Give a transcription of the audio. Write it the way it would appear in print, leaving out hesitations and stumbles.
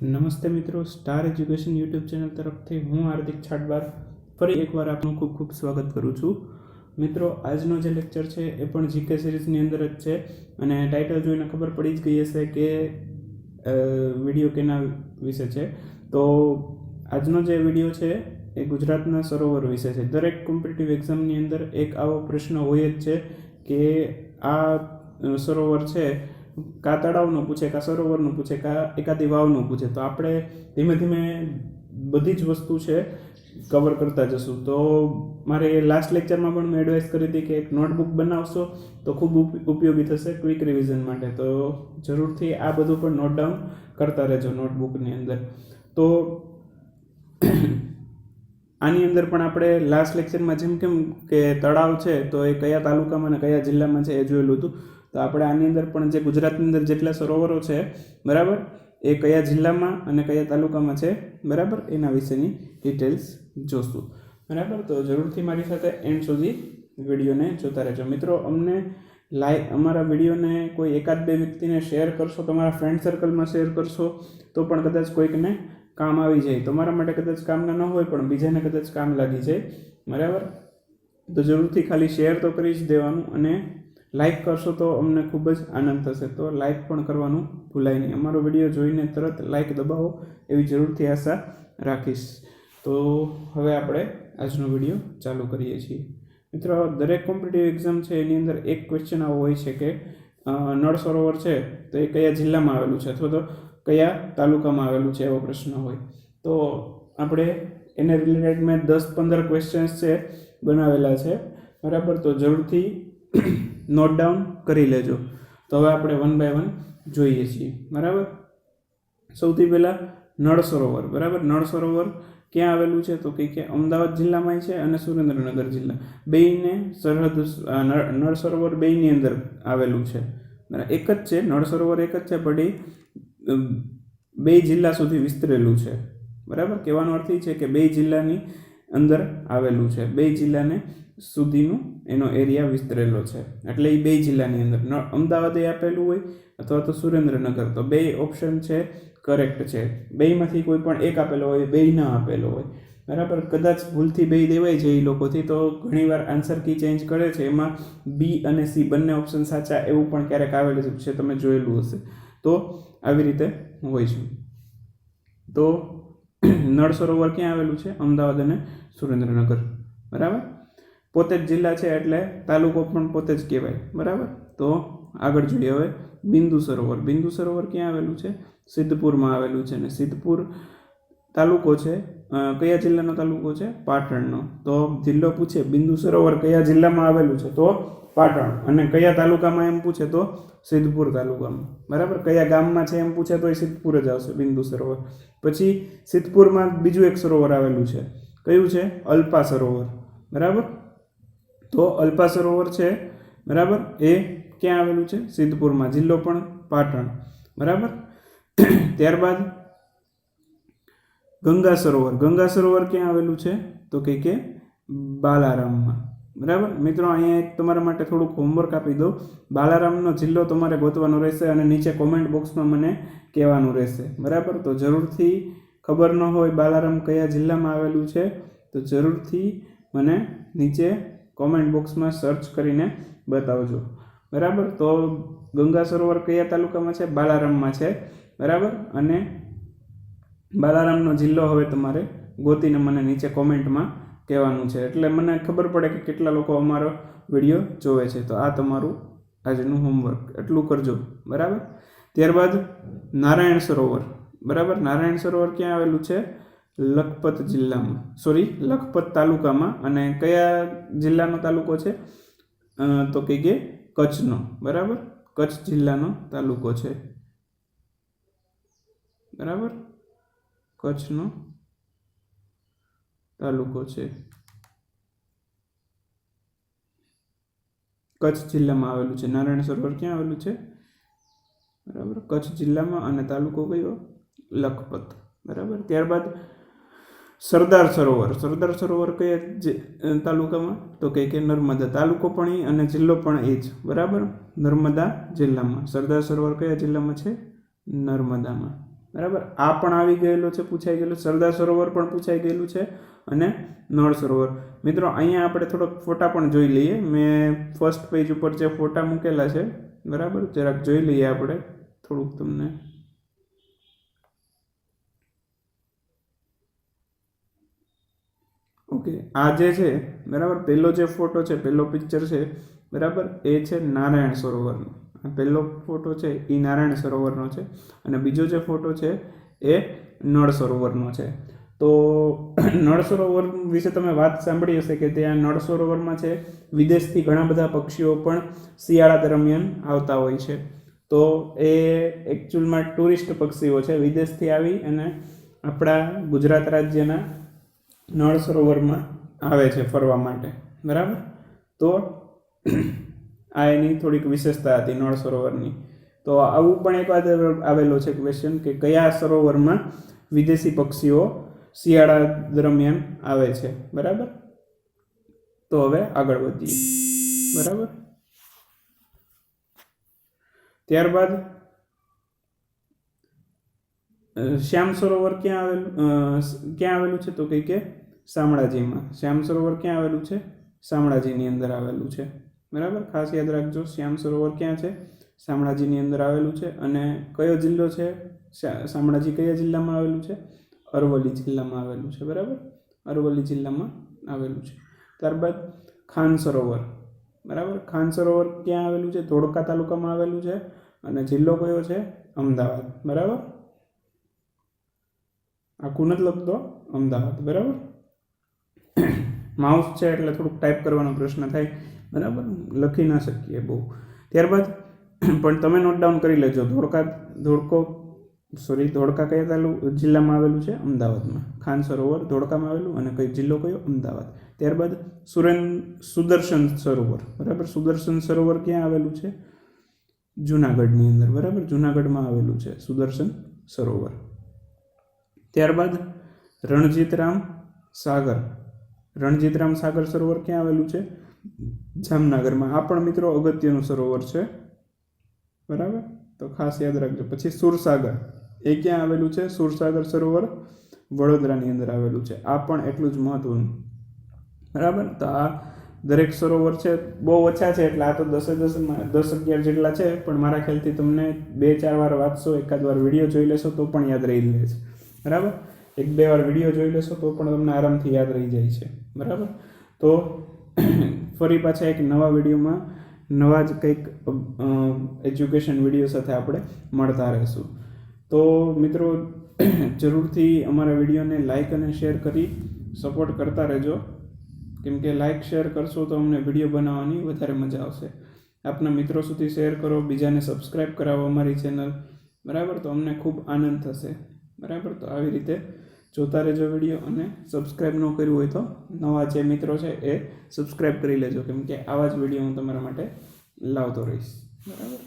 નમસ્તે મિત્રો, star education YouTube channel તરફથી હું હાર્દિક છાટબાર ફરી એકવાર આપનું ખૂબ ખૂબ સ્વાગત કરું છું. મિત્રો, આજનો જે લેક્ચર છે એ પણ જીકે સિરીઝની અંદર જ છે અને ટાઇટલ જોઈને ખબર પડી જ ગઈ હશે કે વિડીયો કેના વિશે છે. તો આજનો જે વિડીયો છે એ ગુજરાતના સરોવર વિશે છે. દરેક કોમ્પિટિટિવ એક્ઝામની અંદર એક આવો પ્રશ્ન હોય જ છે કે આ સરોવર છે કા તળાવનું પૂછે, કા સરોવરનું પૂછે, કા એકાદી વાવનું પૂછે. તો આપણે ધીમે ધીમે બધી જ વસ્તુ છે કવર કરતા જશું. તો મારે લાસ્ટ લેક્ચરમાં પણ મેં એડવાઇસ કરી હતી કે એક નોટબુક બનાવશો તો ખૂબ ઉપયોગી થશે ક્વિક રિવિઝન માટે. તો જરૂરથી આ બધું પણ નોટ ડાઉન કરતા રહેજો નોટબુકની અંદર. તો આની અંદર પણ આપણે લાસ્ટ લેક્ચરમાં જેમ કેમ કે તળાવ છે તો એ કયા તાલુકામાં અને કયા જિલ્લામાં છે એ જોયેલું હતું. તો આપણે આની અંદર પણ જે ગુજરાતની અંદર જેટલા સરોવરો છે બરાબર, એ કયા જિલ્લામાં અને કયા તાલુકામાં છે બરાબર, એના વિશેની ડિટેલ્સ જોશું બરાબર. તો જરૂરથી મારી સાથે એન્ડ સુધી વિડીયોને જોતા રહેજો. મિત્રો, અમને અમારા વિડીયોને કોઈ એકાદ બે વ્યક્તિને શેર કરશો, તમારા ફ્રેન્ડ સર્કલમાં શેર કરશો તો પણ કદાચ કોઈકને કામ આવી જાય. તમારા માટે કદાચ કામના ન હોય પણ બીજાને કદાચ કામ લાગી જાય બરાબર. તો જરૂરથી ખાલી શેર તો કરી જ દેવાનું અને લાઇક કરશો તો અમને ખૂબ જ આનંદ થશે. તો લાઇક પણ કરવાનું ભૂલાય નહીં. અમારો વિડીયો જોઈને તરત લાઇક દબાવો એવી જરૂરથી આશા રાખીશ. તો હવે આપણે આજનો વિડીયો ચાલુ કરીએ છીએ. મિત્રો, દરેક કોમ્પિટિટિવ એક્ઝામ છે એની અંદર એક ક્વેશ્ચન આવો હોય છે કે નળ સરોવર છે તો એ કયા જિલ્લામાં આવેલું છે અથવા તો કયા તાલુકામાં આવેલું છે, એવો પ્રશ્ન હોય. તો આપણે એને રિલેટેડ મેં 10-15 ક્વેશ્ચન્સ છે બનાવેલા છે બરાબર. તો જરૂરથી નોટ ડાઉન કરી લેજો. તો હવે આપણે વન બાય વન જોઈએ છીએ બરાબર. સૌથી પહેલાં નળ સરોવર બરાબર. નળ સરોવર ક્યાં આવેલું છે તો કે અમદાવાદ જિલ્લામાં છે અને સુરેન્દ્રનગર જિલ્લા બેયને સરહદ. નળ સરોવર બેયની અંદર આવેલું છે બરાબર. એક જ છે નળ સરોવર, એક જ છે પણ એ બે જિલ્લા સુધી વિસ્તરેલું છે બરાબર. કહેવાનો અર્થ એ છે કે બે જિલ્લાની અંદર આવેલું છે, બે જિલ્લાને સુધીનું એનો એરિયા વિસ્તરેલો છે. એટલે એ બે જિલ્લાની અંદર અમદાવાદ એ આપેલું હોય અથવા તો સુરેન્દ્રનગર. તો બે ઓપ્શન છે કરેક્ટ છે. બેમાંથી કોઈ પણ એક આપેલો હોય, બે ના આપેલો હોય બરાબર. કદાચ ભૂલથી બે દેવાય છે એ લોકોથી, તો ઘણીવાર આન્સર કી ચેન્જ કરે છે. એમાં બી અને સી બંને ઓપ્શન સાચા એવું પણ ક્યારેક આવેલું છે, તમે જોયેલું હશે. તો આવી રીતે હોય છે. તો નળ સરોવર ક્યાં આવેલું છે? અમદાવાદ અને સુરેન્દ્રનગર બરાબર. પોતે જ જિલ્લા છે એટલે તાલુકો પણ પોતે જ કહેવાય બરાબર. તો આગળ જોઈએ હવે બિંદુ સરોવર. બિંદુ સરોવર ક્યાં આવેલું છે? સિદ્ધપુરમાં આવેલું છે. અને સિદ્ધપુર તાલુકો છે, કયા જિલ્લાનો તાલુકો છે? પાટણનો. તો જિલ્લો પૂછે બિંદુ સરોવર કયા જિલ્લામાં આવેલું છે તો પાટણ, અને કયા તાલુકામાં એમ પૂછે તો સિદ્ધપુર તાલુકામાં બરાબર. કયા ગામમાં છે એમ પૂછે તો એ સિદ્ધપુર જ આવશે બિંદુ સરોવર. પછી સિદ્ધપુરમાં બીજું એક સરોવર આવેલું છે. કયું છે? અલ્પા સરોવર બરાબર. તો અલ્પા સરોવર છે બરાબર, એ ક્યાં આવેલું છે? સિદ્ધપુરમાં. જિલ્લો પણ પાટણ બરાબર. ત્યારબાદ ગંગા સરોવર. ગંગા સરોવર ક્યાં આવેલું છે તો કે બાલારામમાં બરાબર. મિત્રો, અહીંયા એક તમારા માટે થોડુંક હોમવર્ક આપી દઉં. બાલારામનો જિલ્લો તમારે ગોતવાનો રહેશે અને નીચે કોમેન્ટ બોક્સમાં મને કહેવાનું રહેશે બરાબર. તો જરૂરથી ખબર ન હોય બાલારામ કયા જિલ્લામાં આવેલું છે તો જરૂરથી મને નીચે કોમેન્ટ બોક્સમાં સર્ચ કરીને બતાવજો બરાબર. તો ગંગા સરોવર કયા તાલુકામાં છે? બાલારામમાં છે બરાબર. અને બાલારામનો જિલ્લો હવે તમારે ગોતીને મને નીચે કોમેન્ટમાં કહેવાનું છે, એટલે મને ખબર પડે કે કેટલા લોકો અમારો વિડીયો જોવે છે. તો આ તમારું આજનું હોમવર્ક, એટલું કરજો બરાબર. ત્યારબાદ નારાયણ સરોવર બરાબર. નારાયણ સરોવર ક્યાં આવેલું છે? લખપત જિલ્લામાં, લખપત તાલુકામાં. અને કયા જિલ્લાનો તાલુકો છે તો કે કચ્છનો બરાબર. કચ્છ જિલ્લાનો તાલુકો છે બરાબર. કચ્છનો તાલુકો છે, કચ્છ જિલ્લામાં આવેલું છે. નારાયણ સરોવર ક્યાં આવેલું છે બરાબર? કચ્છ જિલ્લામાં. અને તાલુકો કયો? લખપત બરાબર. ત્યારબાદ સરદાર સરોવર. સરદાર સરોવર કયા તાલુકામાં તો કે નર્મદા. તાલુકો પણ એ અને જિલ્લો પણ એ જ બરાબર, નર્મદા જિલ્લામાં. સરદાર સરોવર કયા જિલ્લામાં છે? નર્મદામાં બરાબર. આ પણ આવી ગયેલો છે, પૂછાઈ ગયેલું. સરદાર સરોવર પણ પૂછાઈ ગયેલું છે અને નળ સરોવર. મિત્રો અહીંયા આપણે થોડોક ફોટા પણ જોઈ લઈએ. મેં ફર્સ્ટ પેજ ઉપર જે ફોટા મૂકેલા છે, બરાબર, જરાક જોઈ લઈએ આપણે થોડુંક તમને. ઓકે, આ જે છે, બરાબર, પહેલો જે ફોટો છે, પહેલો પિક્ચર છે, બરાબર, એ છે નારાયણ સરોવરનો. આ પહેલો ફોટો છે એ નારાયણ સરોવરનો છે અને બીજો જે ફોટો છે એ નળ સરોવરનો છે. તો નળ સરોવર વિશે તમે વાત સાંભળી હશે કે ત્યાં નળ સરોવરમાં છે વિદેશથી ઘણા બધા પક્ષીઓ પણ શિયાળા દરમિયાન આવતા હોય છે. તો એ એકચ્યુઅલમાં ટુરિસ્ટ પક્ષીઓ છે, વિદેશથી આવી અને આપણા ગુજરાત રાજ્યના નળ સરોવરમાં આવે છે ફરવા માટે, બરાબર. તો આ એની થોડીક વિશેષતા હતી નળ સરોવરની. તો આવું પણ એક વાત આવેલો છે ક્વેશ્ચન કે કયા સરોવરમાં વિદેશી પક્ષીઓ શિયાળા દરમિયાન આવે છે, બરાબર. તો હવે આગળ વધીએ, બરાબર. ત્યારબાદ શ્યામ સરોવર ક્યાં આવેલું છે? તો કે શામળાજીમાં. શ્યામ સરોવર ક્યાં આવેલું છે? શામળાજીની અંદર આવેલું છે, બરાબર. ખાસ યાદ રાખજો, શ્યામ સરોવર ક્યાં છે? શામળાજીની અંદર આવેલું છે. અને કયો જિલ્લો છે? શામળાજી કયા જિલ્લામાં આવેલું છે? અરવલ્લી જિલ્લામાં આવેલું છે, બરાબર. અરવલ્લી જિલ્લામાં આવેલું છે. ત્યારબાદ ખાન સરોવર, બરાબર. ખાન સરોવર ક્યાં આવેલું છે? ધોળકા તાલુકામાં આવેલું છે અને જિલ્લો કયો છે? અમદાવાદ, બરાબર. આખું નથી લખતો, અમદાવાદ, બરાબર. માઉસ છે એટલે થોડુંક ટાઈપ કરવાનો પ્રશ્ન થાય, બરાબર, લખી ના શકીએ બહુ. ત્યારબાદ પણ તમે નોટ ડાઉન કરી લેજો. ધોળકા કયા જિલ્લામાં આવેલું છે? અમદાવાદમાં. ખાન સરોવર ધોળકામાં આવેલું અને કઈ જિલ્લો કયો? અમદાવાદ. ત્યારબાદ સુદર્શન સરોવર, બરાબર. સુદર્શન સરોવર ક્યાં આવેલું છે? જુનાગઢની અંદર, બરાબર. જુનાગઢમાં આવેલું છે સુદર્શન સરોવર. ત્યારબાદ રણજીતરામ સાગર સરોવર ક્યાં આવેલું છે? જામનગરમાં. આ પણ મિત્રો અગત્યનું સરોવર છે, બરાબર. તો ખાસ યાદ રાખજો. પછી સુરસાગર, એ ક્યાં આવેલું છે? સુરસાગર સરોવર વડોદરાની અંદર આવેલું છે. આ પણ એટલું જ મહત્વનું, બરાબર. તો આ દરેક સરોવર છે, બહુ ઓછા છે એટલે આ તો 10-11 જેટલા છે, પણ મારા ખ્યાલથી તમને 2-4 વાર વાંચશો, એકાદ વાર વિડીયો જોઈ લેશો તો પણ યાદ રહી લે છે, બરાબર. 1-2 વાર વિડીયો જોઈ લેશો તો પણ તમને આરામથી યાદ રહી જાય છે, બરાબર. તો ફરી પાછા એક નવા વિડીયોમાં નવા જ કંઈક એજ્યુકેશન વિડીયો સાથે આપણે મળતા રહીશું. તો મિત્રો જરૂરથી અમારા વિડીયોને લાઇક અને શેર કરી સપોર્ટ કરતા રહેજો, કેમ કે લાઇક શેર કરશો તો અમને વિડીયો બનાવવાની વધારે મજા આવશે. આપના મિત્રો સુધી શેર કરો, બીજાને સબસ્ક્રાઈબ કરાવો અમારી ચેનલ, બરાબર. તો અમને ખૂબ આનંદ થશે, બરાબર. તો આવી રીતે જોતા રહેજો વિડીયો અને સબસ્ક્રાઈબ ન કર્યું હોય તો નવા જે મિત્રો છે એ સબસ્ક્રાઈબ કરી લેજો, કેમ કે આવા જ વિડીયો હું તમારા માટે લાવતો રહીશ, બરાબર.